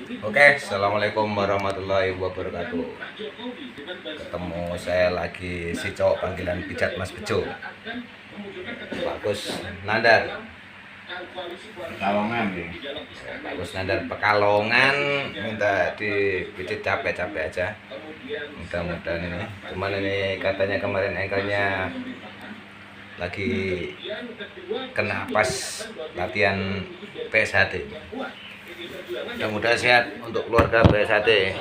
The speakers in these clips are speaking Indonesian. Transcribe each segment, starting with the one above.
Oke, assalamualaikum warahmatullahi wabarakatuh. Ketemu saya lagi si cowok panggilan pijat Mas Bejo, Pak Kus Nandar. Pekalongan ya. Pak Kus Nandar Pekalongan minta dipijit capek-capek aja. Mudah-mudahan ini. Cuman ini katanya kemarin engkelnya lagi kena pas latihan PSHT. Mudah-mudahan sehat untuk keluarga PSHT.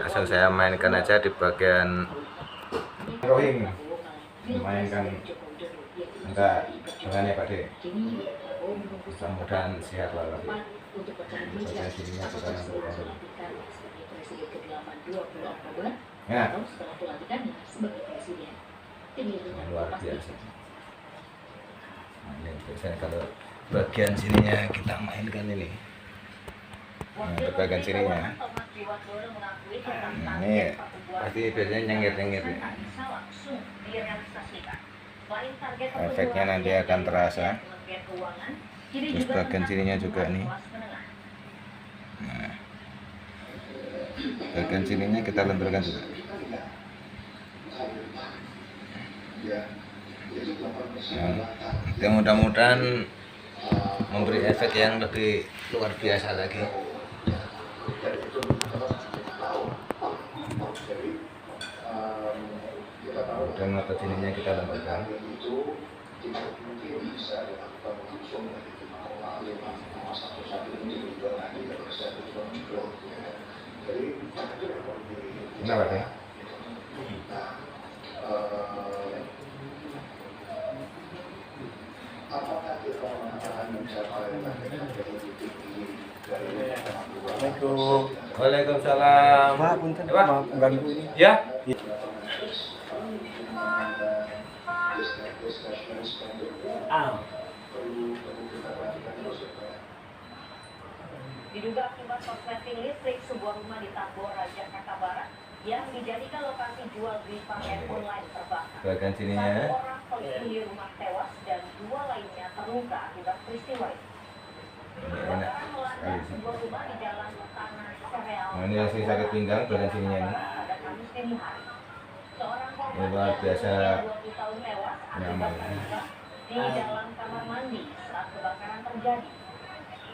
Asal saya mainkan aja di bagian rohing, mainkan enggak dengannya Pak De. Mudah-mudahan sehat lah. Bagian sininya juga ya, luar biasa. Nah, ini biasanya kalau bagian sininya kita mainkan ini. Nah, ke bagian sininya. Nah, ini pasti biasanya nyengir-nyengir nih. Efeknya nanti akan terasa. Terus bagian sininya juga nih. Nah, bagian sininya kita lenturkan juga. Nah, mudah-mudahan memberi efek yang lebih luar biasa lagi. Dan otot sininya kita lembutkan. Kenapa deh? Waalaikumsalam. Pak, punten maaf mengganggu ini. Ya. Diduga akibat korsleting listrik sebuah rumah di Tambora, Jakarta Barat yang dijadikan lokasi jual beli pakaian online terbakar. Bagian sininya. Satu orang penghuni rumah tewas dan dua lainnya terluka akibat peristiwa itu. Kebakaran melanda sebuah rumah di Jalan Tanah Sereal. Nah, ini yang sakit pinggang bagian sininya ini. Pada Kamis dini hari. Seorang korban luar biasa 20 tahun tewas nyaman. akibat terluka di dalam kamar mandi saat kebakaran terjadi.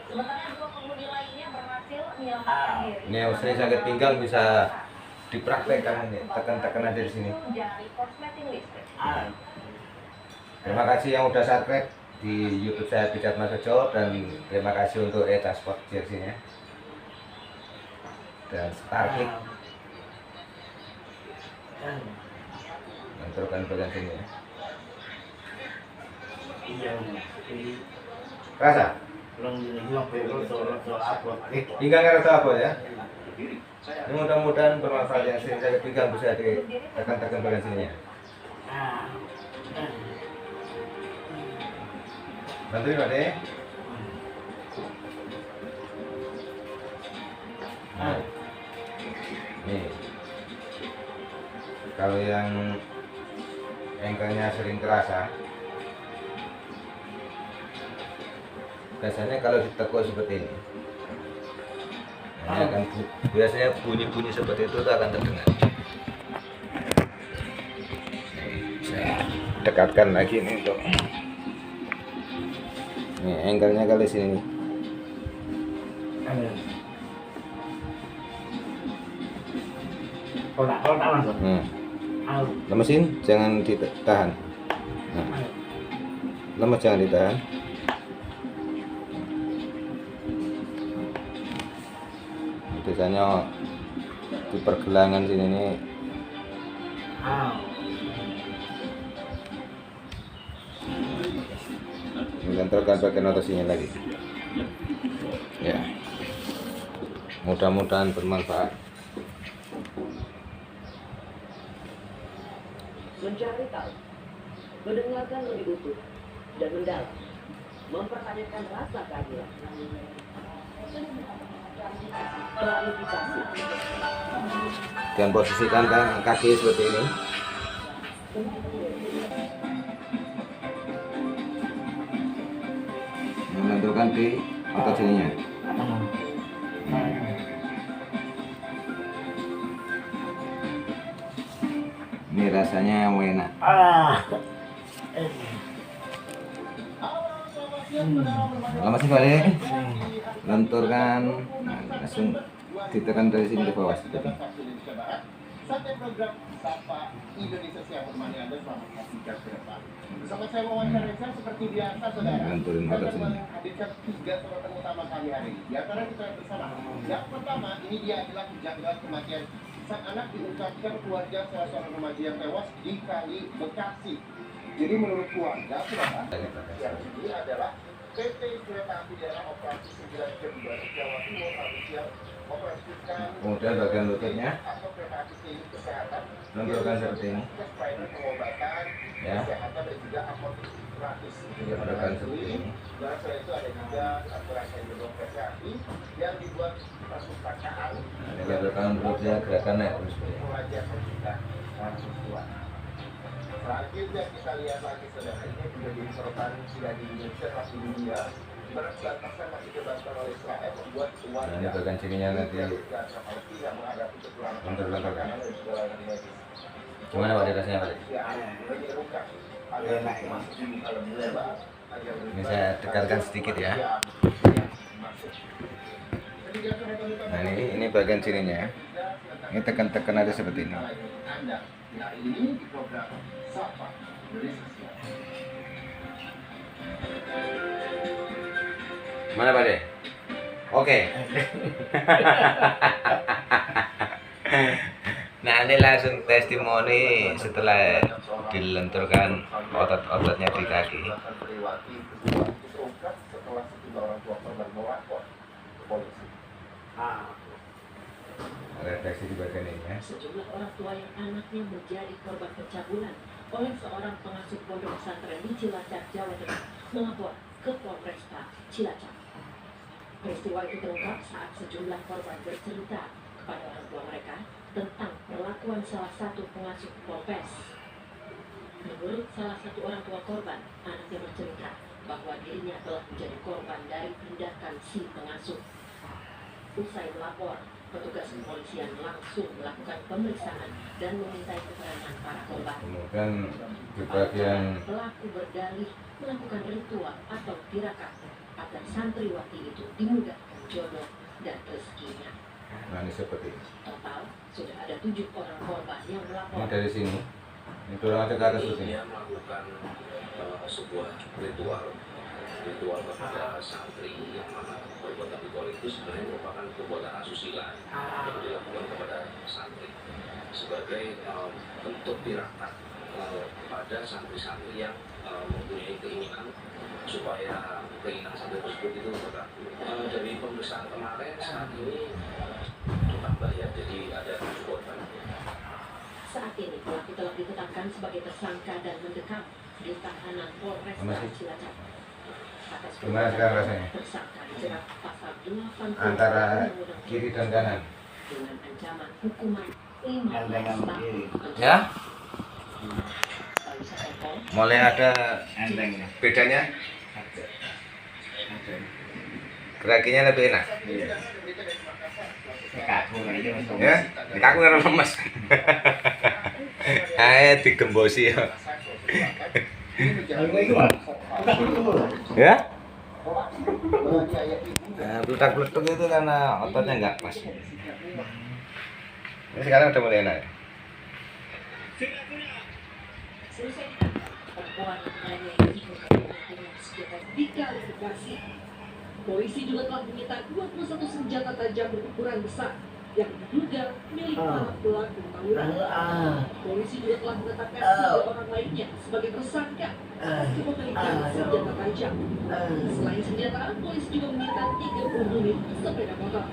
Sementara dua penghuni lainnya berhasil menyelamatkan diri. Ini yang sering sakit pinggang bisa dipraktekkan ini, tekan-tekan aja di sini. Terima kasih yang udah subscribe di YouTube saya Pijat Mas Bejo, dan terima kasih untuk Eca Sport jersey-nya dan Starkick. Menentukan bagian sini ya. Rasa? Pinggang rasa apa ya? Ini mudah-mudahan bermanfaat, yang sering sakit pinggang bisa ditekan-tekan bagian sininya. Bantuin Pak De. Nah, nih, kalau yang engkelnya sering terasa, biasanya kalau ditekuk seperti ini, akan biasanya bunyi-bunyi seperti itu akan terdengar. Saya dekatkan lagi nih untuk ini engkelnya kali sini. Kalau tak langsung. Lemesin, jangan ditahan. Nah, lemes jangan ditahan. Biasanya di pergelangan sini nih. Menentukan bagian otot sini lagi. Ya, mudah-mudahan bermanfaat. Mencari tahu, mendengarkan lebih utuh dan mendalam, mempertanyakan rasa keadilan. Klarifikasi. Dan posisikan kaki seperti ini. Menentukan di otot sininya. rasanya enak. Lama sih balik, lenturkan, nah, langsung ditekan dari sini ke bawah seperti. Sate program Sapa Indonesia Siap menemani Anda selama 4 jam ke depan. Bersama saya Wawan Reza seperti biasa, saudara. Lenturin Kami otot akan sini. menghadirkan 3 sorotan utama kali hari ini. Di antara kita bersama. Yang pertama, ini dia adalah kejanggalan kematian sang anak diungkapkan keluarga salah seorang remaja yang tewas di Kali Bekasi. Jadi menurut keluarga, saudara, yang ini adalah PT Kereta Api Daerah Operasi 9 Jember, Jawa Timur, Rabu siang operasikan Kemudian bagian lututnya atau kereta api klinik kesehatan lenturkan seperti ini. Pengobatan, Ya. kesehatan dan juga apotek gratis. Lenturkan seperti ini. Dan selain itu ada juga rangkaian gedung kereta api yang dibuat perpustakaan. Ini lenturkan lututnya, gerakan naik terus. Pelajar kita mahasiswa. Selanjutnya kita lihat lagi saudara, ini juga jadi sorotan tidak di Indonesia tapi di dunia. 19% masih dibantu oleh Israel membuat Nah, ini bagian sininya nanti lentur-lenturkan. Gimana Pak rasanya Pak? Enak. Ini saya dekatkan sedikit ya. Nah ini bagian sininya. Ini tekan-tekan aja seperti ini. Ini di program Sapa Indonesia. Mana Pak De? Oke. Nah ini langsung testimoni setelah dilenturkan otot-ototnya di kaki. Refleksi di bagian ini ya. Sejumlah orang tua yang anaknya menjadi korban pencabulan oleh seorang pengasuh pondok pesantren di Cilacap, Jawa Tengah melapor ke Polresta Cilacap. Peristiwa itu terungkap saat sejumlah korban bercerita kepada orang tua mereka tentang perlakuan salah satu pengasuh Polres. Menurut salah satu orang tua korban, anaknya bercerita bahwa dirinya telah menjadi korban dari tindakan si pengasuh. Usai melapor, petugas kepolisian langsung melakukan pemeriksaan dan memintai keterangan para korban. Kemudian di bagian Pelaku berdalih melakukan ritual atau tirakat agar santriwati itu dimudahkan jodoh dan rezekinya. nah ini seperti ini. Total sudah ada 7 orang korban yang Ini melapor. dari sini. Ini turun aja ke atas seperti ini. Dia melakukan sebuah ritual kepada santri yang mana perbuatan ritual itu sebenarnya merupakan perbuatan asusila yang dilakukan kepada santri sebagai bentuk tirakat kepada santri-santri yang mempunyai keinginan supaya keinginan santri tersebut itu terkabul. Dari pemeriksaan kemarin saat ini bertambah ya, jadi ada 7 korban. Saat ini pelaku telah ditetapkan sebagai tersangka dan mendekam di tahanan Polresta Cilacap. Atas Gimana sekarang rasanya? tersangka dijerat pasal 80 Antara Undang-Undang kiri dan kanan. dengan ancaman hukuman 15 tahun. Ya, Lalu Satpol mulai ada Enteng. bedanya. Gerakinya lebih enak. Kaku aja Mas. Ya, aku nggak lemes. Ayo digembosi ya. Ya? Nah, peletak-peletuk itu karena ototnya nggak pas. Ini sekarang udah mulai enak. perempuan menganiaya ibu dengan senjata dikalifikasi. Polisi juga telah menyita 21 senjata tajam berukuran besar yang diduga milik para pelaku tawuran. Polisi juga telah menetapkan 3 orang lainnya sebagai tersangka atas kepemilikan senjata tajam. Selain senjata, polisi juga menyita 30 unit sepeda motor.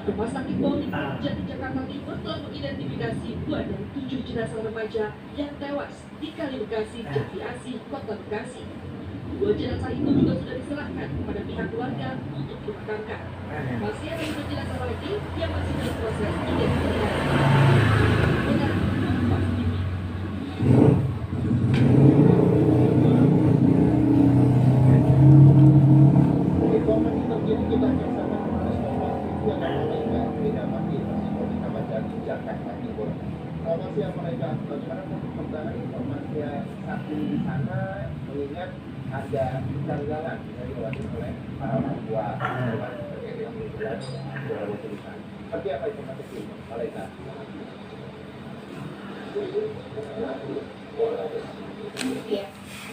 Rumah Sakit Polri Jati Jakarta Timur telah mengidentifikasi 2 dari 7 jenazah remaja yang tewas di Kali Bekasi, Jati Asih, Kota Bekasi. 2 jenazah itu juga sudah diserahkan kepada pihak keluarga untuk dimakamkan. Masih ada 1 jenazah lagi yang masih dalam proses identifikasi. Dengan Kompas TV. Informasi terkini kita bersama Polres Kompas TV yang mereka didapati masih Polri Kramat Jati Jakarta Timur. Selamat siang mereka. Bagaimana perkembangan informasi saat ini di sana mengingat ada kejanggalan yang diwakili oleh para orang tua korban terkait dengan pengumpulan beberapa tulisan. Seperti apa informasi ini, Malaika? Ya,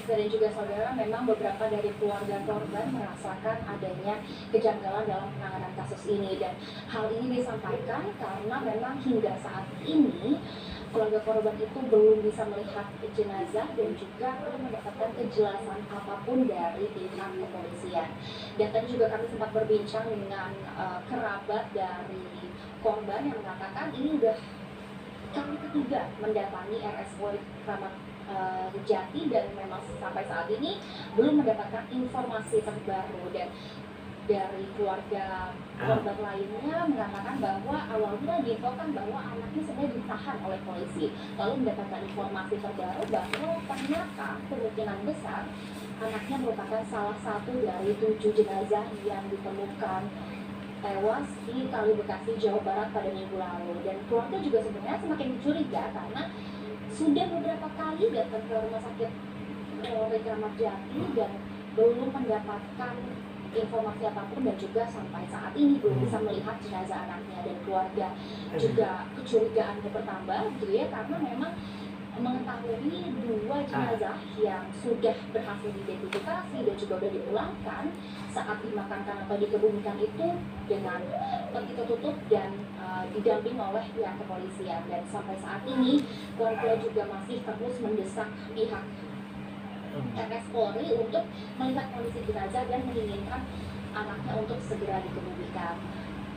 dan juga saudara, memang beberapa dari keluarga korban merasakan adanya kejanggalan dalam penanganan kasus ini, dan hal ini disampaikan karena memang hingga saat ini keluarga korban itu belum bisa melihat jenazah dan juga belum mendapatkan kejelasan apapun dari pihak kepolisian. Dan tadi juga kami sempat berbincang dengan kerabat dari korban yang mengatakan ini udah kali ketiga mendatangi RS Polri Kramat Jati dan memang sampai saat ini belum mendapatkan informasi terbaru. Dan dari keluarga korban lainnya mengatakan bahwa awalnya diinfokan bahwa anaknya sedang ditahan oleh polisi, lalu mendapatkan informasi terbaru bahwa ternyata kemungkinan besar anaknya merupakan salah satu dari 7 jenazah yang ditemukan tewas di Kali Bekasi, Jawa Barat pada minggu lalu. Dan keluarga juga sebenarnya semakin curiga karena sudah beberapa kali datang ke rumah sakit Polri Kramat Jati dan belum mendapatkan informasi apapun, dan juga sampai saat ini belum bisa melihat jenazah anaknya. Dan keluarga juga kecurigaannya bertambah gitu ya, karena memang mengetahui 2 jenazah yang sudah berhasil diidentifikasi dan juga sudah dipulangkan saat dimakamkan atau dikebumikan itu dengan peti tertutup dan didampingi oleh pihak kepolisian. Dan sampai saat ini keluarga juga masih terus mendesak pihak RS Polri untuk melihat kondisi jenazah dan menginginkan anaknya untuk segera dikebumikan.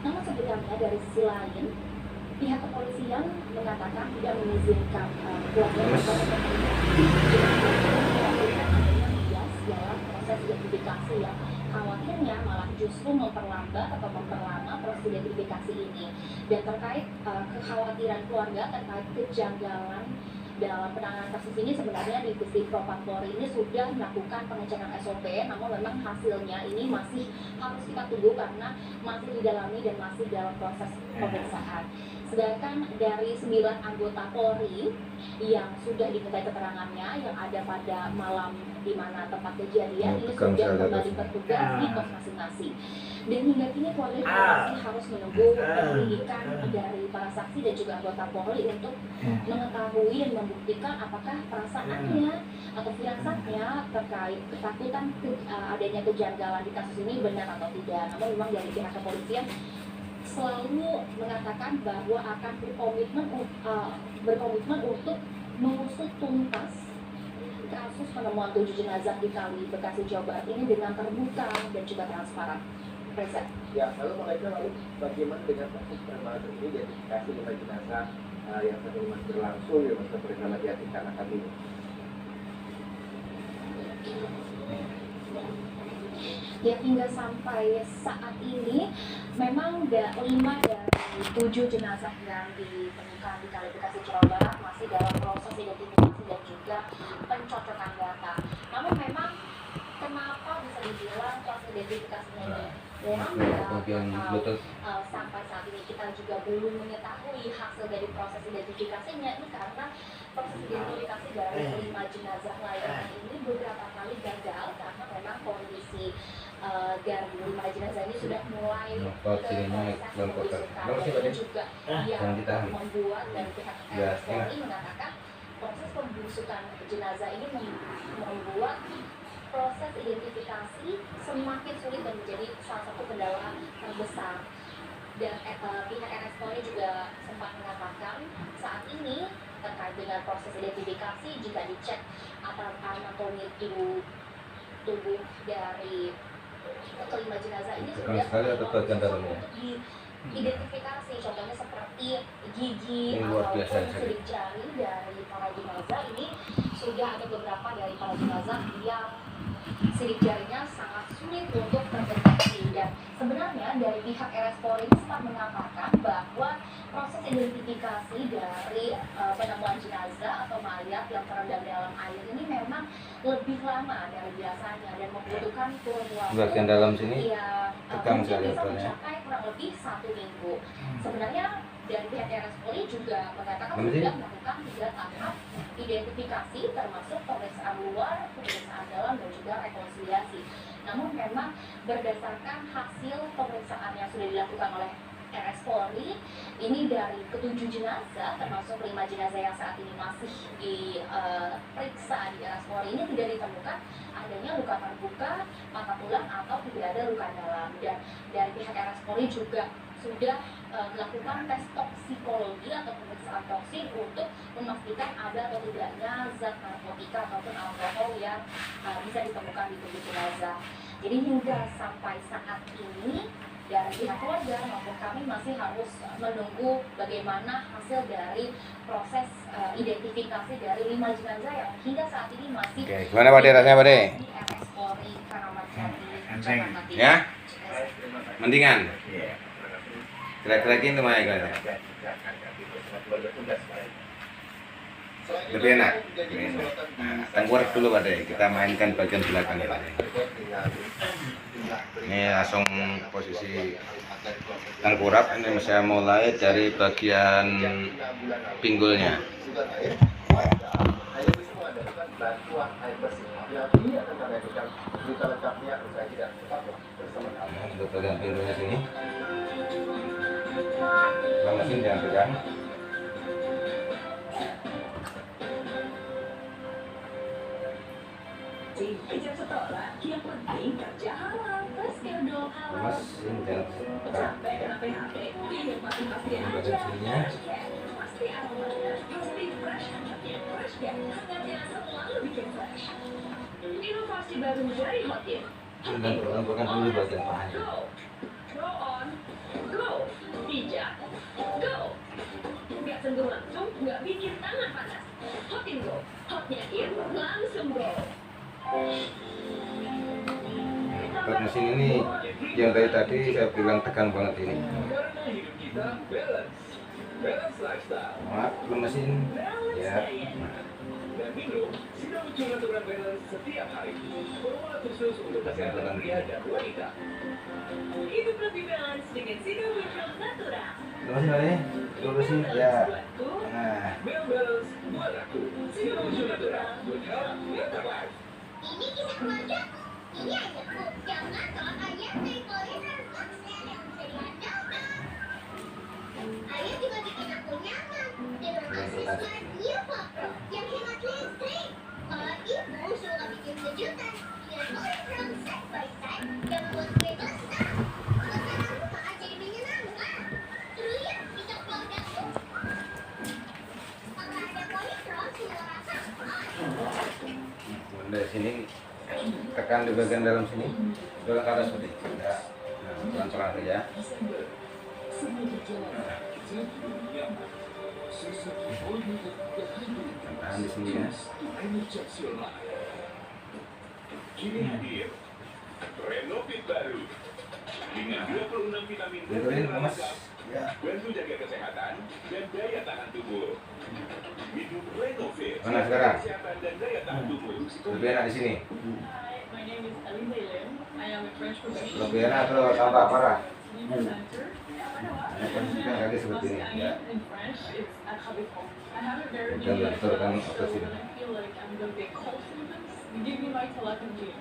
Namun sebenarnya dari sisi lain, pihak kepolisian mengatakan tidak mengizinkan keluarga untuk dalam proses identifikasi yang khawatirnya malah justru memperlambat atau memperlama proses identifikasi ini. Dan terkait kekhawatiran keluarga terkait kejanggalan dalam penanganan kasus ini, sebenarnya Divisi Propam Polri ini sudah melakukan pengecekan SOP, namun memang hasilnya ini masih harus kita tunggu karena masih didalami dan masih dalam proses pemeriksaan. Sedangkan dari 9 anggota Polri yang sudah dimintai keterangannya yang ada pada malam di mana tempat kejadian ini sudah kembali bertugas di pos masing-masing. Dan hingga kini Polri masih harus menunggu penyelidikan dari para saksi dan juga anggota Polri untuk mengetahui dan membuktikan apakah perasaannya atau firasatnya terkait ketakutan adanya kejanggalan di kasus ini benar atau tidak. Namun memang dari pihak kepolisian selalu mengatakan bahwa akan berkomitmen untuk mengusut tuntas kasus penemuan 7 jenazah di Kali Bekasi, Jawa Barat ini dengan terbuka dan juga transparan. Reza. Ya, lalu bagaimana dengan proses perkembangan ini identifikasi 5 jenazah yang saat ini masih berlangsung di Rumah Sakit Polri Kramat Jati Jakarta Timur? Ya, hingga sampai saat ini memang 5 dari 7 jenazah yang ditemukan di Kali Bekasi, Jawa Barat masih dalam proses identifikasi dan juga pencocokan data. Namun memang kenapa bisa dibilang proses identifikasinya ini sampai saat ini kita juga belum mengetahui hasil dari proses identifikasinya ini karena proses identifikasi dari 5 jenazah lainnya ini beberapa kali gagal karena memang kondisi dari 5 jenazah ini sudah mulai ini juga yang membuat dari pihak RS Polri mengatakan proses pembusukan jenazah ini membuat proses identifikasi semakin sulit dan menjadi salah satu kendala terbesar. Dan pihak RS Polri juga sempat mengatakan saat ini terkait dengan proses identifikasi jika dicek anatomi tubuh dari kelima jenazah ini sudah untuk identifikasi, contohnya seperti gigi Ini luar biasa, ataupun sidik jari dari para jenazah. Ini sudah ada beberapa dari para jenazah yang sidik jarinya sangat sulit untuk terdeteksi, dan sebenarnya dari pihak RS Polri sempat mengatakan bahwa proses identifikasi dari penemuan jenazah atau mayat yang terendam dalam air ini memang lebih lama dari biasanya dan membutuhkan kurun waktu Bagian dalam sini yang tegang mungkin sekali bisa ukurannya. mencapai kurang lebih 1 minggu. Sebenarnya dari pihak RS Polri juga mengatakan Apa sih? sudah melakukan 3 tahap identifikasi, termasuk pemeriksaan luar, pemeriksaan dalam, dan juga rekonsiliasi. Namun memang berdasarkan hasil pemeriksaan yang sudah dilakukan oleh RS Polri, ini dari ke-7 jenazah, termasuk 5 jenazah yang saat ini masih diperiksa di RS Polri, ini tidak ditemukan adanya luka terbuka, patah tulang, atau tidak ada luka dalam. Dan dari pihak RS Polri juga sudah melakukan tes toksikologi atau pemeriksaan toksin untuk memastikan ada atau tidaknya zat narkotika ataupun alkohol yang bisa ditemukan di tubuh jenazah. Jadi hingga sampai saat ini dari pihak keluarga maupun kami masih harus menunggu bagaimana hasil dari proses identifikasi dari 5 jenazah yang hingga saat ini masih Oke, gimana Pak De, rasanya Pak De? di RS Polri Keramat Jati, Anjing. Jakarta Timur. Ya? Mendingan? Iya. Kira-kira gini mah ya kan? Lebih enak. Nah, tengkurap dulu Pak De, kita mainkan bagian belakang ya Pak De. Ini langsung posisi tengkurap, ini saya mulai dari bagian pinggulnya. Untuk bagian pinggulnya sini, mesin jangan pegang. Kejar setoran, yang penting kerja halal. Mesin halal. Mesin jangan pegang. Capek kena PHP, yang pasti aja. Bagian sininya. Pasti aromatnya, pasti fresh hangatnya, fresh ya. Hangatnya selalu bikin fresh. Inovasi baru dari Hotin. Dan bukan dulu bagian pahanya. Go, go on, go, pijat, go. Nggak sentuh langsung, nggak bikin tangan panas. Hotin go, hotnya in, langsung go. Buat mesin ini yang dari tadi saya bilang tegang banget ini. Karena hidup kita balance. Balance lifestyle. Maaf, belum mesin. Ya. Dan Milo sudah muncul aturan balance setiap hari. Formula khusus untuk kesehatan pria dan wanita. Hidup lebih balance dengan Sido Witral Natura. Terus nih, lurusin ya. Nah, Mel balance buat aku. Sido muncul natural. Good health, better life. Ini kisah keluargaku. Ini ayahku. Jangan tolak ayah dari kolesterol boxnya yang bisa diandalkan. Ayah juga bikin aku nyaman dengan aksesoris Nova Pro yang hemat listrik. Kalau ibu suka bikin kejutan dengan kolesterol side by side yang membuat gue besar. Suasana rumah jadi menyenangkan. Terlihat kisah keluargaku. Kalau ada kolesterol semua rasa dari sini tekan di bagian dalam sini, dorong ke atas seperti itu. Ya. Nah, pelan-pelan saja. Tahan di sini ya. Kini hadir Renovit baru dengan 26 vitamin dan Betul, mineral Mas. lengkap, Ya. bantu jaga kesehatan dan daya tahan tubuh. Minum Renovit Mana sekarang? kesehatan dan daya tahan tubuh. Lebih enak di sini. Hi, my name is Aliza Lim. I am a French professional. Lebih enak atau tambah parah? Presenter. Nah, posisikan kaki seperti ini. Ya. In French, it's athabiko. I have a very Dan unique letakkan approach, atas so sini. when I feel like I'm gonna get cold symptoms, you give me my telepathy.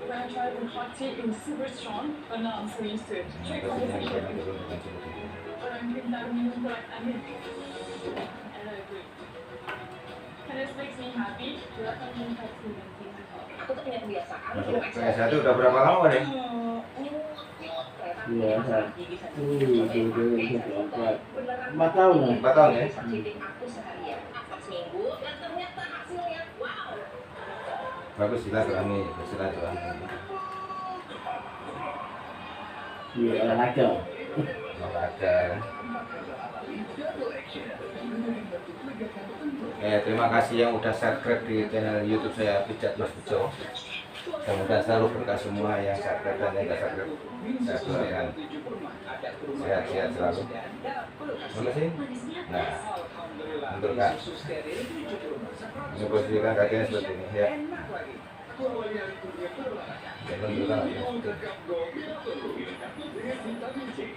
When I try the hot tea, it was super strong, but now I'm so used to it. Try Posisinya conversation. kita turunkan seperti ini. Orang kita minum berat amin. And I agree. And this makes me happy. Silakan minta aku tuh punya kebiasaan Masuk PS1 udah berapa lama nih? Iya, gigi satu. 4 tahun ya. 4 tahun ya? Cincin aku seharian apa seminggu dan ternyata hasilnya wow. Bagus, silaturahmi, bersilaturahmi. Iya, olahraga. nggak ada. Terima kasih yang udah subscribe di channel YouTube saya Pijat Mas Bejo. Semoga selalu berkah semua yang subscribe dan yang nggak subscribe. Saya doakan sehat-sehat selalu. Mana sih? Nah, untuk kak, ini posisikan kakinya seperti ini ya. Jangan lupa ya.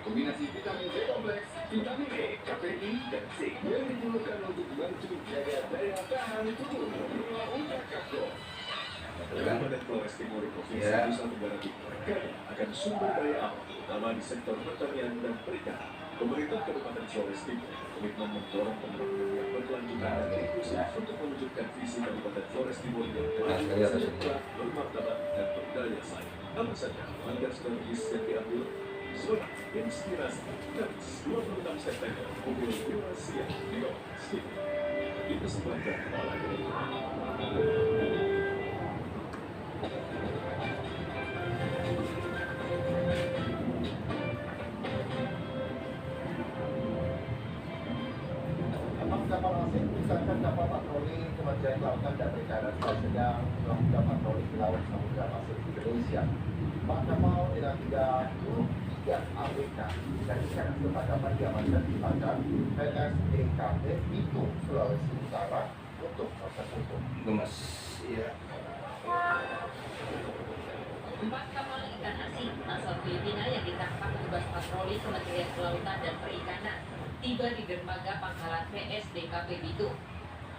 Kombinasi vitamin C kompleks, vitamin E, KPI, dan C yang diperlukan untuk membantu menjaga daya tahan tubuh. Ultra Kapsul. Badan Flores Timur Provinsi Nusa Tenggara Timur akan sumber daya alam, terutama di sektor pertanian dan perikanan. Pemerintah Kabupaten Flores Timur komitmen mendorong pembangunan yang berkelanjutan dan inklusif untuk mewujudkan visi Kabupaten Flores Timur yang sejahtera, bermartabat, dan berdaya saing. Apa saja langkah strategis yang diambil? Zona Inspirasi Kamis 26 September pukul 5 siang di Flores Timur. Dipersembahkan oleh kapal asing misalkan kapal patroli Kementerian Kelautan dan Perikanan sedang melakukan patroli di laut Samudra Pasifik Indonesia. Pak kapal dengan 33 ABK dan ikan sepadapan diamankan di Padang PSDKP Bitung, Sulawesi Utara untuk proses hukum. Gemes, iya. 4 kapal ikan asing asal Filipina yang ditangkap petugas patroli Kementerian Kelautan dan Perikanan tiba di dermaga pangkalan PSDKP Bitung.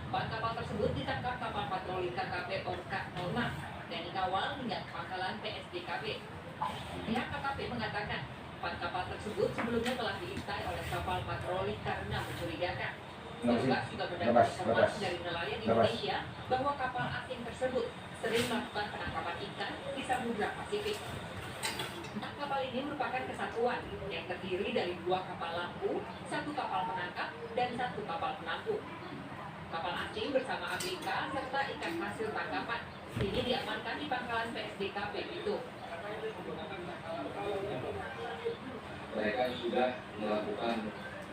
4 kapal tersebut ditangkap kapal patroli KKP Orka 06 dan dikawal hingga pangkalan PSDKP. Pihak KKP mengatakan 4 kapal tersebut sebelumnya telah diintai oleh kapal patroli karena mencurigakan. Petugas juga mendapat informasi dari nelayan Indonesia bahwa kapal asing tersebut sering melakukan penangkapan ikan di Samudra Pasifik. 4 kapal ini merupakan kesatuan yang terdiri dari 2 kapal lampu, 1 kapal penangkap, dan 1 kapal penampung. Kapal asing bersama ABK serta ikan hasil tangkapan ini diamankan di pangkalan PSDKP itu. Mereka sudah melakukan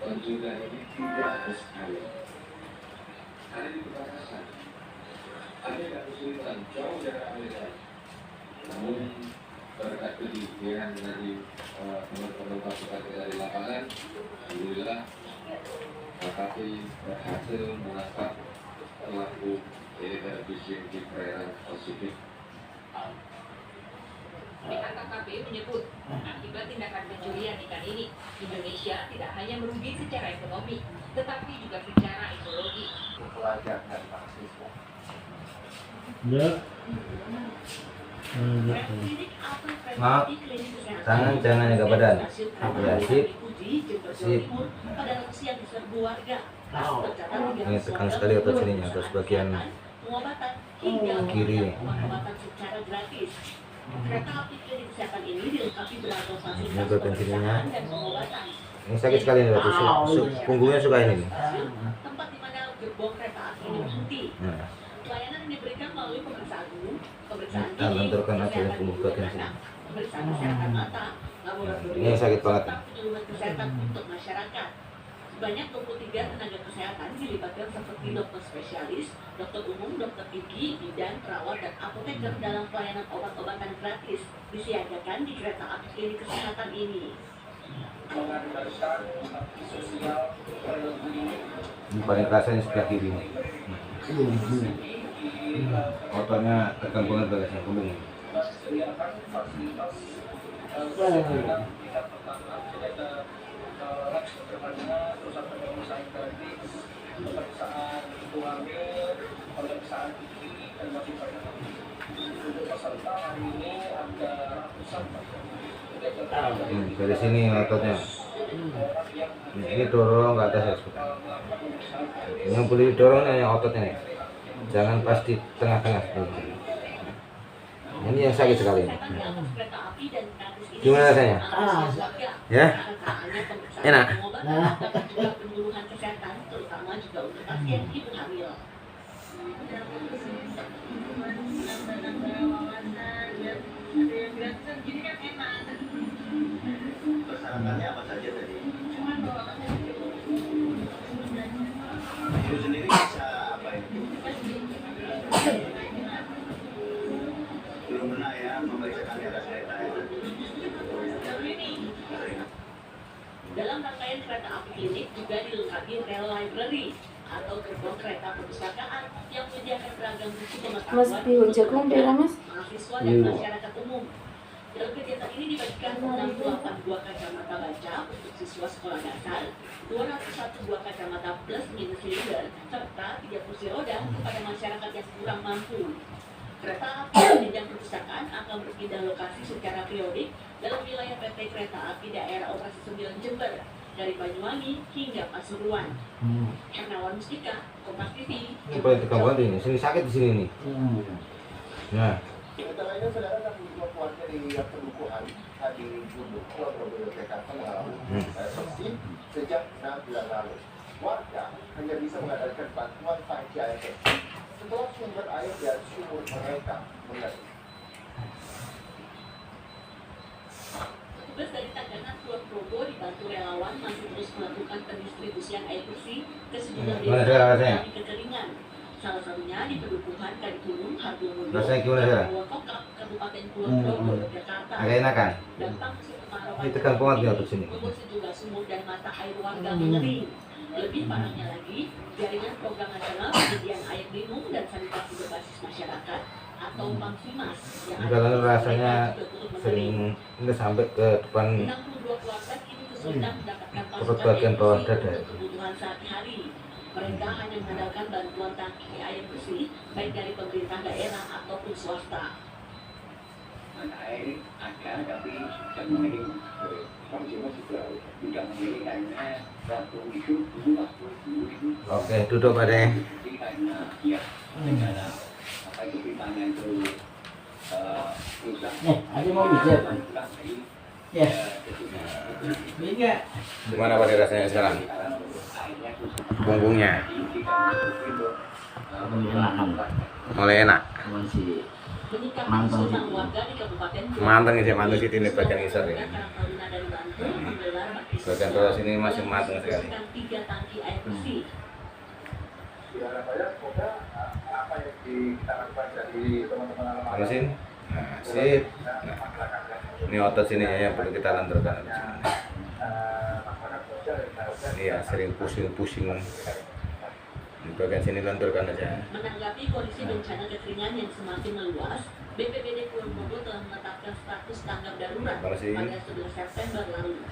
pencurian ini 300 kali. Ada di perbatasan, ada yang kesulitan jauh dari Amerika. Namun berkat kegigihan dari teman-teman pasukan dari lapangan, alhamdulillah KKP berhasil menangkap pelaku illegal fishing di perairan Pasifik. Pihak KKP menyebut akibat tindakan pencurian ikan ini, Indonesia tidak hanya merugi secara ekonomi, tetapi juga secara ekologi. Pelajar dan mahasiswa. Ya. Maaf, tangan jangan jaga badan. Ya, sip. Sip. Ini tekan sekali otot sininya, atas bagian kiri. Ini bagian sininya. Ini sakit sekali nih, punggungnya suka ini. Tempat di mana gerbong kereta api ini berhenti. Nah, Pelayanan yang diberikan melalui pemeriksaan umum, pemeriksaan kita benturkan aja yang punggung bagian sini. pemeriksaan kesehatan mata, laboratorium, Ini sakit banget. serta penyuluhan kesehatan untuk masyarakat. Sebanyak 23 tenaga kesehatan dilibatkan seperti dokter spesialis, dokter umum, dokter gigi, bidan, perawat, dan apoteker dalam pelayanan obat-obatan gratis disiagakan di kereta api klinik kesehatan ini. Ini paling kerasa ini sebelah kiri. Ototnya tekan banget bagian punggung. Dari sini ototnya. Ini dorong ke atas ya. Yang boleh didorong hanya ototnya nih. Jangan pas di tengah-tengah. Ini yang sakit sekali. Gimana rasanya? Ya? Enak? Persyaratannya apa saja tadi? rangkaian kereta api ini juga dilengkapi rel library atau gerbong kereta perpustakaan yang menyediakan beragam buku Mas pengetahuan Pion jagung daerah Mas. mahasiswa dan masyarakat umum. Dalam kegiatan ini dibagikan 68 buah kacamata baca untuk siswa sekolah dasar, 201 buah kacamata plus minus silinder, serta 3 kursi roda kepada masyarakat yang kurang mampu. Kereta api dan bidang perpustakaan akan berpindah lokasi secara periodik dalam wilayah PT Kereta Api Daerah Operasi 9 Jember, dari Banyuwangi hingga Pasuruan. Hernawan Mustika, Kompas TV. Coba tekan banget ini, sini sakit di sini nih. Nah, Sementara itu, saudara, 62 keluarga di Pendukuhan di Gubuk Ponorogo, Jakarta mengalami seksi sejak 6 bulan lalu. Warga hanya bisa mengandalkan bantuan tangki air bersih setelah sumber air dari sumur mereka mengering. Petugas dari Tagana Kulon Progo dibantu relawan masih terus melakukan pendistribusian air bersih ke sejumlah Mana desa saya yang rasanya? mengalami kekeringan. Salah satunya di Pedukuhan Kaligunung, Harjomulyo, Rasanya gimana, Sarah? Kokak, Kabupaten Kulon Progo, Jakarta. agak enakan. Dampak musim kemarau Ini tekan banget nih untuk sini. membuat sejumlah sumur dan mata air warga mengering. Lebih parahnya lagi, jaringan program nasional penyediaan air minum dan sanitasi berbasis masyarakat atau PAMSIMAS yang ada Kalau di rasanya juga turut mengering. sering ini sampai ke depan 62 keluarga kini kesulitan mendapatkan perut pasokan bagian air bawah bersih dada. untuk kebutuhan sehari-hari. Mereka hanya mengandalkan bantuan tangki air bersih baik dari pemerintah daerah ataupun swasta. Air ada tapi tidak mengirim Pamsimas juga tidak mengirim airnya waktu itu dulu itu Oke, duduk Pak De. hanya ya negara apa itu pimpanya itu rusak. Ada mau bijak. Ya. Bijak. Gimana Pak De rasanya sekarang? Punggungnya mulai enak. Masih Menyikapi Manteng. kesulitan warga di Kabupaten Kulon Manteng Progo, sih, manteng sih ini bagian isor ini. Karang Taruna dari Bantul menggelar bakti Bagian bawah sini masih mateng sekali. membersihkan 3 tangki air bersih. Ya, saya semoga apa yang kita lakukan dari teman-teman alam Terusin. Nah, sip. Nah, ini otot sini ya yang perlu kita lenturkan. Iya, sering pusing-pusing. Di bagian sini lenturkan aja. Menanggapi kondisi bencana kekeringan yang semakin meluas, BPBD Kulon Progo telah menetapkan status tanggap darurat Terima kasih. pada 11 September lalu.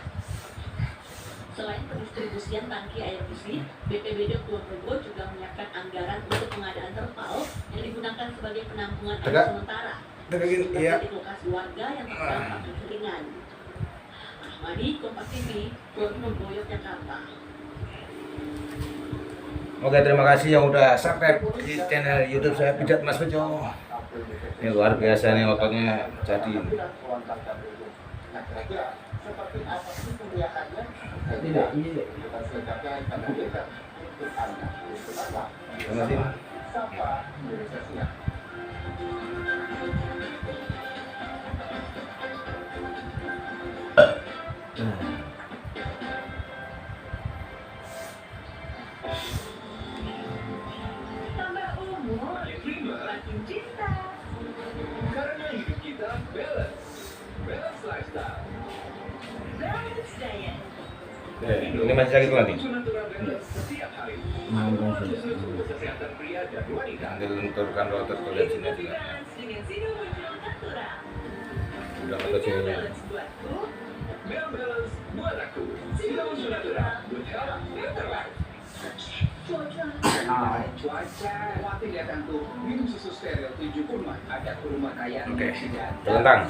Selain pendistribusian tangki air bersih, BPBD Kulon Progo juga menyiapkan anggaran untuk pengadaan terpal yang digunakan sebagai penampungan air Tegak. sementara Tegak gini, di iya. berbagai lokasi warga yang terdampak kekeringan. Ahmadi, Kompas TV, Kulon Progo, Yogyakarta. Oke, terima kasih yang udah subscribe di channel YouTube saya Pijat Mas Bejo. Ini luar biasa nih ototnya jadi. Nah, kira-kira seperti apa sih kemuliaannya? Tidak, iya. Kita selengkapnya pada kita untuk Anda. Tetaplah Terima kasih. Sapa Indonesia Siang. Tambah umur, makin cinta. Karena hidup kita balance. Balance lifestyle. Balance diet. Ini masih sakit nanti. Natural balance setiap hari. Mantap sih. Untuk kesehatan pria dan wanita. Nanti lenturkan otot kalian sini juga. Balance dengan Sino Muncul Natural. Udah otot sininya. Balance buatku. Mel balance buat aku. Sino natural. Good health, better life. Cuaca khawatir ya tentu. Minum susu steril 7 kurma. Ada kurma kaya Oke, antioksidan. telentang.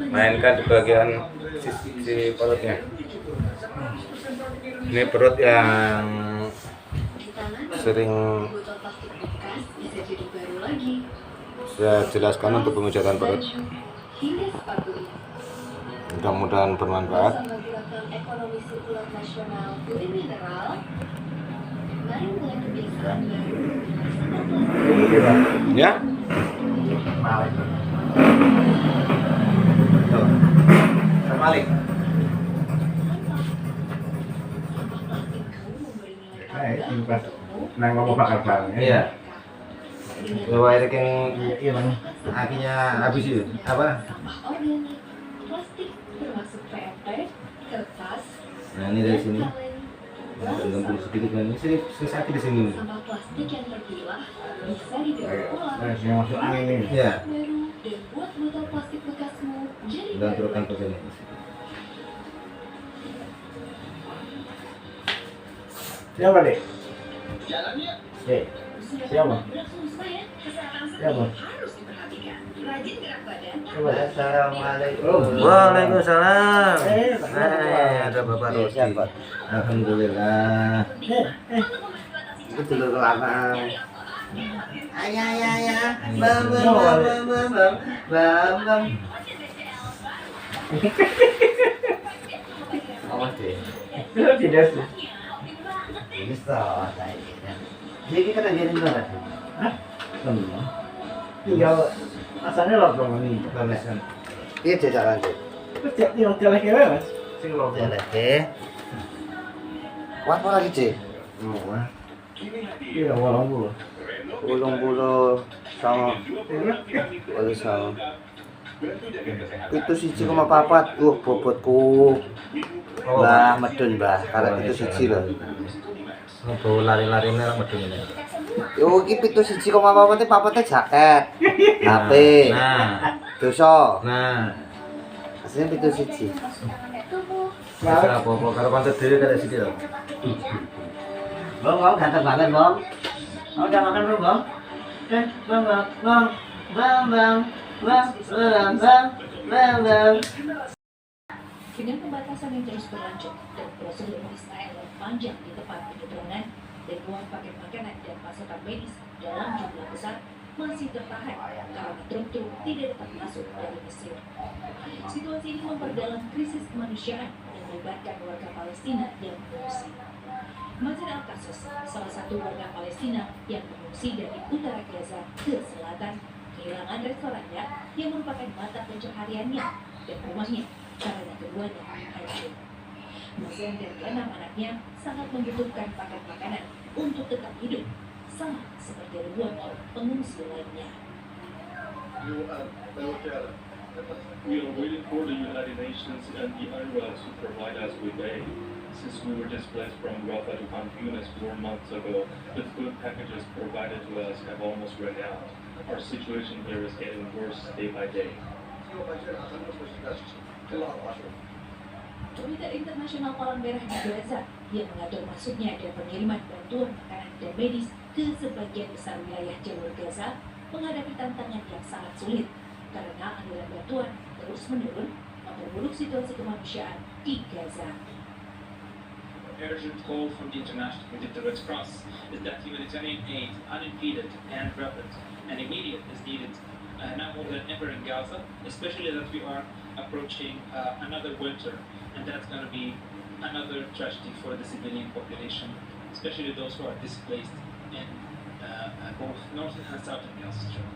Mainkan di bagian sisi perutnya. Ini perut yang sering Botol plastik bekas bisa jadi baru lagi. saya jelaskan untuk pemijatan perut. Baju hingga sepatu. Mudah-mudahan bermanfaat. Bersama Gerakan Ekonomi Sirkular Nasional Puri Mineral, mari mulai kebiasaan baru dengan sampah plastik. Ya. Terbalik. Sampah plastik kamu memberi nilai pas tambah nang ngomong bakal bareng. Iya. dengan Lewat yang Iya, Bang. akhirnya habis itu apa? sampah organik, plastik termasuk PET, kertas, Nah ini dari sini. Gembul sedikit kan ini sini sakit di sini. Sampah plastik yang terpilah bisa didaur ulang Yang masuk angin ini. Ya, baru dan buat botol plastik bekasmu jadi dan baru turunkan ke lagi. sini. Siapa deh? Jalan ya. Sudah Siapa? berfungsi ya, kesehatan Siapa? seperti harus diperhatikan. Rajin gerak badan. Coba. Assalamualaikum. Waalaikumsalam. Ada Bapak Rodi. Siapa? Alhamdulillah. Itu dulu lama. Ayah. Bam. Awas deh. Tidak sih. Bisa. Jadi kita jadi mana? Semua. Tinggal asalnya lontong ini. Balas kan. Iya jajalan tuh. Terus yang celek ya mas. Sing lontong. Oke. Kuat apa lagi cek? Semua. Iya walau dulu. Ulung sama. Oleh sama. Itu siji koma papat. Bobotku. Bah medun bah. Karena itu siji loh. Ngobrol lari-lari merah medun ini. Yo iki pitu siji koma papatnya jaket. HP. Nah. Dosa. Nah. Aslinya pitu siji. Bisa apa-apa karo konsep dhewe kada sithik lho. Bang, ganteng banget bang. Udah makan belum bang? Bang. Dengan pembatasan yang terus berlanjut dan prosedur Israel yang panjang di tempat penyeberangan, ribuan paket makanan dan pasokan medis dalam jumlah besar masih tertahan karena truk-truk tidak dapat masuk dari Mesir. Situasi ini memperdalam krisis kemanusiaan yang melibatkan warga Palestina yang mengungsi. Mazin Al-Qasos, salah satu warga Palestina yang mengungsi dari utara Gaza ke selatan, kehilangan restorannya yang merupakan mata pencahariannya dan rumahnya karena keduanya hancur. Mazin dan keenam anaknya sangat membutuhkan paket makanan untuk tetap hidup, sama seperti ribuan orang pengungsi lainnya. We are waiting for the United Nations and the UNRWA to provide us with aid. Since we were displaced from Rafah to Khan Yunis 4 months ago, the food packages provided to us have almost run out. Our situation here is getting worse day by day. Komite Internasional Palang Merah di Gaza yang mengatur masuknya dan pengiriman bantuan makanan dan medis ke sebagian besar wilayah jalur Gaza menghadapi tantangan yang sangat sulit karena aliran bantuan terus menurun memperburuk situasi kemanusiaan di Gaza. Urgent call from the Red Cross is that humanitarian aid, unimpeded and rapid and immediate, is needed now more than ever in Gaza, especially that we are approaching another winter, and that's going to be another tragedy for the civilian population, especially those who are displaced in both northern and southern Gaza Strip.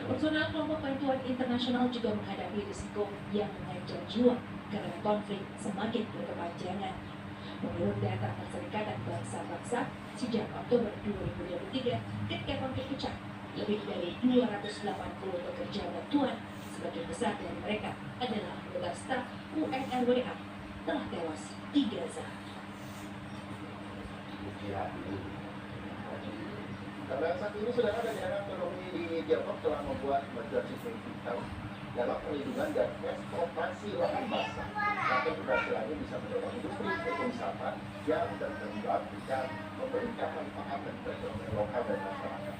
Personal kelompok bantuan internasional juga menghadapi risiko yang mengancam jiwa karena konflik semakin berkepanjangan. Menurut data Perserikatan Bangsa-Bangsa, sejak Oktober 2023 ketika konflik pecah, lebih dari 280 pekerja bantuan, sebagian besar dari mereka adalah anggota staf UNRWA, telah tewas di Gaza. Karena saat ini saudara dan daerah ekonomi di Tiongkok telah membuat bantuan signifikan dalam perlindungan dan eksploitasi lahan basah. Maka keberhasilannya bisa mendorong industri ekowisata yang berkembang dan memberikan manfaat dan perekonomian lokal dan masyarakat.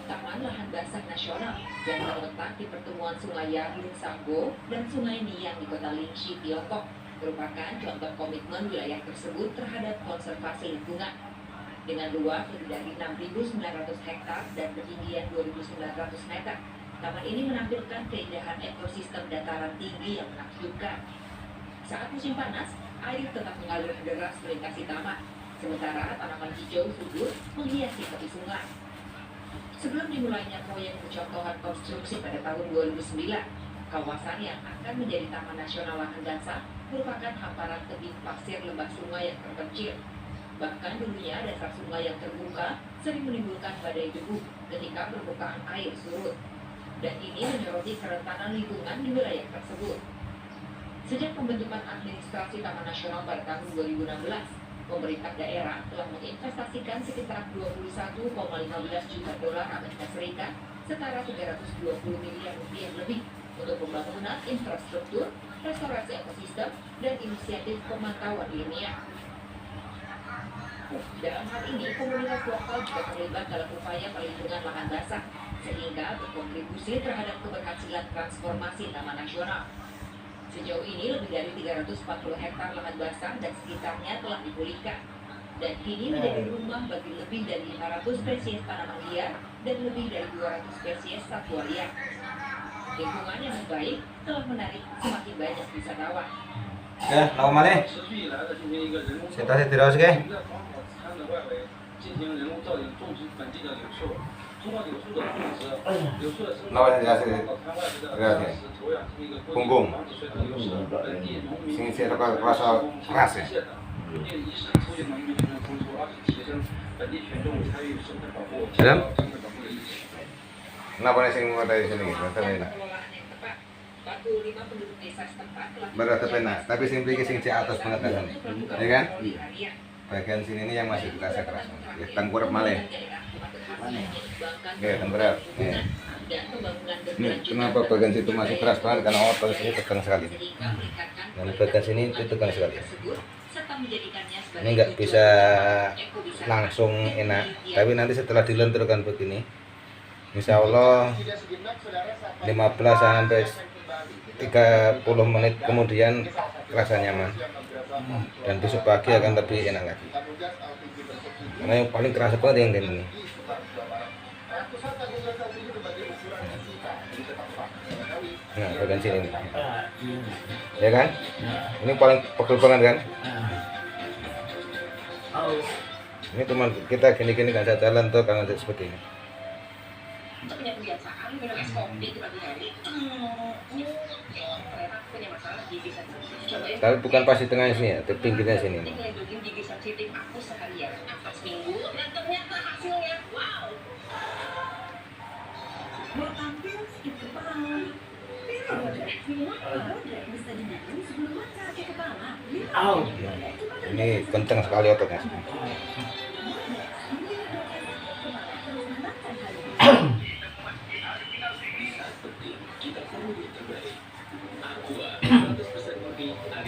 Taman Lahan Basah Nasional yang terletak di pertemuan Sungai Yangling Sanggo dan Sungai Niyang di kota Lingxi, Tiongkok, merupakan contoh komitmen wilayah tersebut terhadap konservasi lingkungan. Dengan luas lebih dari 6.900 hektar dan ketinggian 2.900 meter, taman ini menampilkan keindahan ekosistem dataran tinggi yang menakjubkan. Saat musim panas, air tetap mengalir deras melintasi taman, sementara tanaman hijau subur menghiasi tepi sungai. Sebelum dimulainya proyek percontohan konstruksi pada tahun 2009, kawasan yang akan menjadi Taman Nasional Lahan Basah merupakan hamparan tebing pasir lembah sungai yang terpencil. Bahkan dulunya dasar sungai yang terbuka sering menimbulkan badai debu ketika permukaan air surut. Dan ini menyoroti kerentanan lingkungan di wilayah tersebut. Sejak pembentukan administrasi Taman Nasional pada tahun 2016, pemerintah daerah telah menginvestasikan sekitar 21,15 juta dolar Amerika Serikat, setara 320 miliar rupiah lebih untuk pembangunan infrastruktur, restorasi ekosistem, dan inisiatif pemantauan ilmiah. Dalam hal ini, komunitas lokal juga terlibat dalam upaya perlindungan lahan basah, sehingga berkontribusi terhadap keberhasilan transformasi Taman Nasional. Sejauh ini, lebih dari 340 hektar lahan basah dan sekitarnya telah dipulihkan, dan kini menjadi rumah bagi lebih dari 500 spesies tanaman liar dan lebih dari 200 spesies satwa liar. Lingkungan yang baik telah menarik semakin banyak wisatawan. Ya, lawan mana? Kita terus ke? Lawan ya, punggung. Sing saya rasa keras ya. Dalam? Kenapa nih sing mau dari sini? Berat penak, tapi sing beli sing di atas pengetahuan, ya kan? Bagian sini ini yang masih terasa keras. Ya, tengkurap malih. Ya, tengkurap. Ya. Ini kenapa bagian situ masih keras banget? Karena otot sini tegang sekali. Dan bagian sini itu tegang sekali. Ini nggak bisa langsung enak, tapi nanti setelah dilenturkan begini, insya Allah 15 sampai 30 menit kemudian rasa nyaman, dan besok pagi akan lebih enak lagi. Karena yang paling kerasa banget yang ini. Nah, bagian sini nih. Ya kan? Ini paling pegel banget kan? Ini cuma kita gini-gini kan saya jalan tuh kan seperti ini. Punya kebiasaan minum es kopi di pagi hari. Ternyata punya masalah gigi sensitif. Tapi bukan pas di tengah sini ya, di pinggirnya sini. Ini ngelindungin gigi sensitif aku seharian seminggu dan ternyata hasilnya wow. Mau tampil sakit kepala. Bisa diminum sebelum makan sakit kepala. Ini kencang sekali ototnya.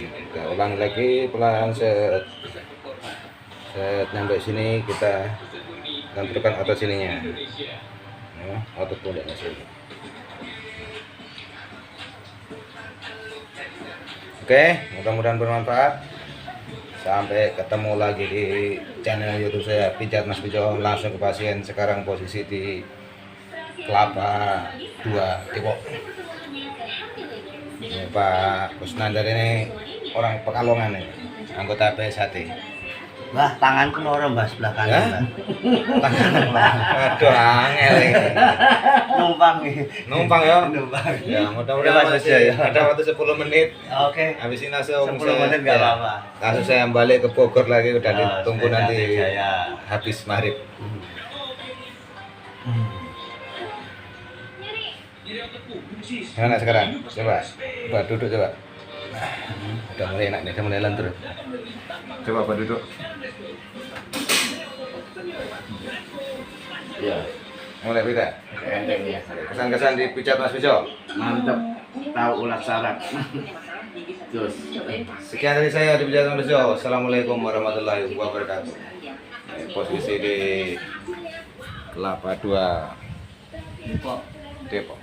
Kita ulang lagi pelan set sampai sini, kita lenturkan otot sininya, ya, otot pundaknya sini. Oke, mudah-mudahan bermanfaat. Sampai ketemu lagi di channel YouTube saya, Pijat Mas Pijo. Langsung ke pasien. Sekarang posisi di Kelapa 2 Depok. Ini Pak Kusnandar ini orang Pekalongan nih, anggota PSHT. Wah, tanganku norem Mbak sebelah kanan, Mbak. Tangan, aduh angel ini. Numpang nih. Numpang ya. Numpang. Ya, mudah-mudahan masih ada waktu 10 menit. Oke. Habis ini langsung 10 menit enggak apa-apa. Langsung saya balik ke Bogor lagi, udah ditunggu nanti Jaya. habis maghrib. Gimana sekarang? Coba duduk coba. Udah mulai enak nih, udah mulai lentur. Coba duduk. Ya. Mulai beda. Enteng ya. Kesan-kesan di Pijat Mas Pijo. Mantep. Tahu ulat sarap. Terus. Sekian dari saya di Pijat Mas Pijo. Assalamualaikum warahmatullahi wabarakatuh. Posisi di Kelapa 2 Depok.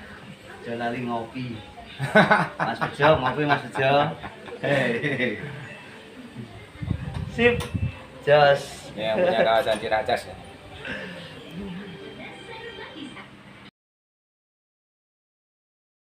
Lali ngopi. Mas Bejo, ngopi Mas Bejo. Hei. Sip. Jos. Ini yang punya kawasan Ciracas ya.